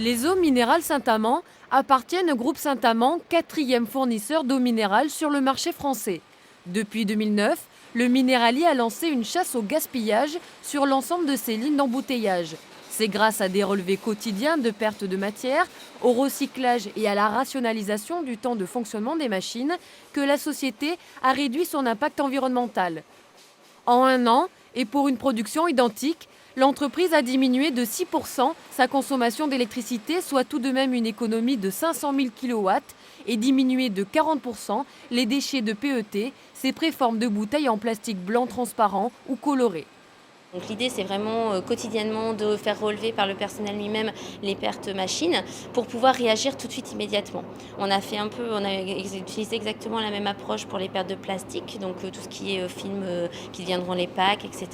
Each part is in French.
Les eaux minérales Saint-Amand appartiennent au groupe Saint-Amand, quatrième fournisseur d'eau minérale sur le marché français. Depuis 2009, le minéralier a lancé une chasse au gaspillage sur l'ensemble de ses lignes d'embouteillage. C'est grâce à des relevés quotidiens de perte de matière, au recyclage et à la rationalisation du temps de fonctionnement des machines que la société a réduit son impact environnemental. En un an, et pour une production identique, l'entreprise a diminué de 6% sa consommation d'électricité, soit tout de même une économie de 500 000 kW, et diminué de 40% les déchets de PET, ces préformes de bouteilles en plastique blanc transparent ou coloré. Donc l'idée, c'est vraiment quotidiennement de faire relever par le personnel lui-même les pertes machines pour pouvoir réagir tout de suite immédiatement. On a utilisé exactement la même approche pour les pertes de plastique, donc tout ce qui est film qui deviendront les packs, etc.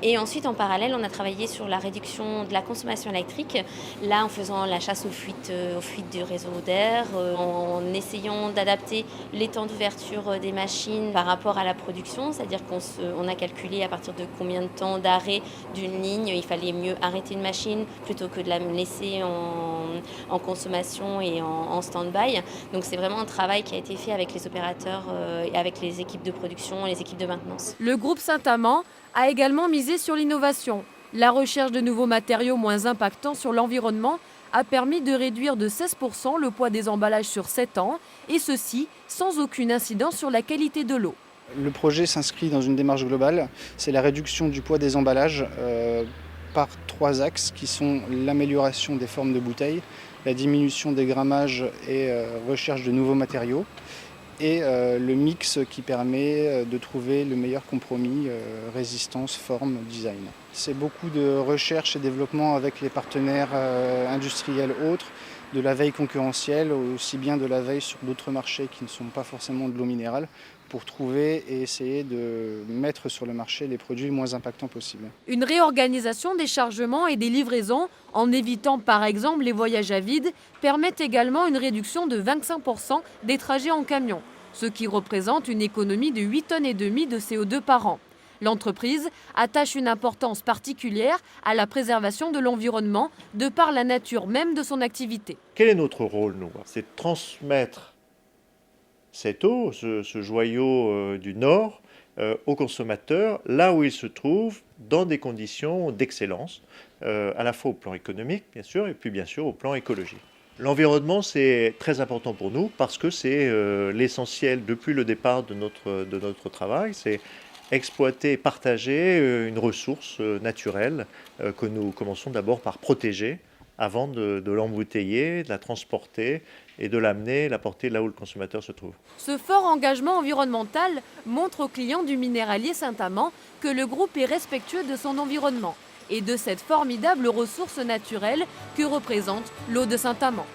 Et ensuite, en parallèle, on a travaillé sur la réduction de la consommation électrique, là en faisant la chasse aux fuites du réseau d'air, en essayant d'adapter les temps d'ouverture des machines par rapport à la production, c'est-à-dire qu'on a calculé à partir de combien de temps d'arrêt d'une ligne, il fallait mieux arrêter une machine plutôt que de la laisser en consommation et en stand-by. Donc c'est vraiment un travail qui a été fait avec les opérateurs et avec les équipes de production et les équipes de maintenance. Le groupe Saint-Amand a également misé sur l'innovation. La recherche de nouveaux matériaux moins impactants sur l'environnement a permis de réduire de 16% le poids des emballages sur 7 ans, et ceci sans aucune incidence sur la qualité de l'eau. Le projet s'inscrit dans une démarche globale, c'est la réduction du poids des emballages par 3 axes qui sont l'amélioration des formes de bouteilles, la diminution des grammages et recherche de nouveaux matériaux, et le mix qui permet de trouver le meilleur compromis résistance, forme, design. C'est beaucoup de recherche et développement avec les partenaires industriels autres, de la veille concurrentielle, aussi bien de la veille sur d'autres marchés qui ne sont pas forcément de l'eau minérale, pour trouver et essayer de mettre sur le marché les produits les moins impactants possibles. Une réorganisation des chargements et des livraisons, en évitant par exemple les voyages à vide, permet également une réduction de 25% des trajets en camion, ce qui représente une économie de 8,5 tonnes de CO2 par an. L'entreprise attache une importance particulière à la préservation de l'environnement de par la nature même de son activité. Quel est notre rôle, nous? C'est de transmettre cette eau, ce joyau du Nord, aux consommateurs, là où ils se trouvent, dans des conditions d'excellence, à la fois au plan économique, bien sûr, et puis bien sûr au plan écologique. L'environnement, c'est très important pour nous parce que c'est l'essentiel depuis le départ de notre travail. C'est exploiter et partager une ressource naturelle que nous commençons d'abord par protéger avant de l'embouteiller, de la transporter et de la porter là où le consommateur se trouve. Ce fort engagement environnemental montre aux clients du minéralier Saint-Amand que le groupe est respectueux de son environnement et de cette formidable ressource naturelle que représente l'eau de Saint-Amand.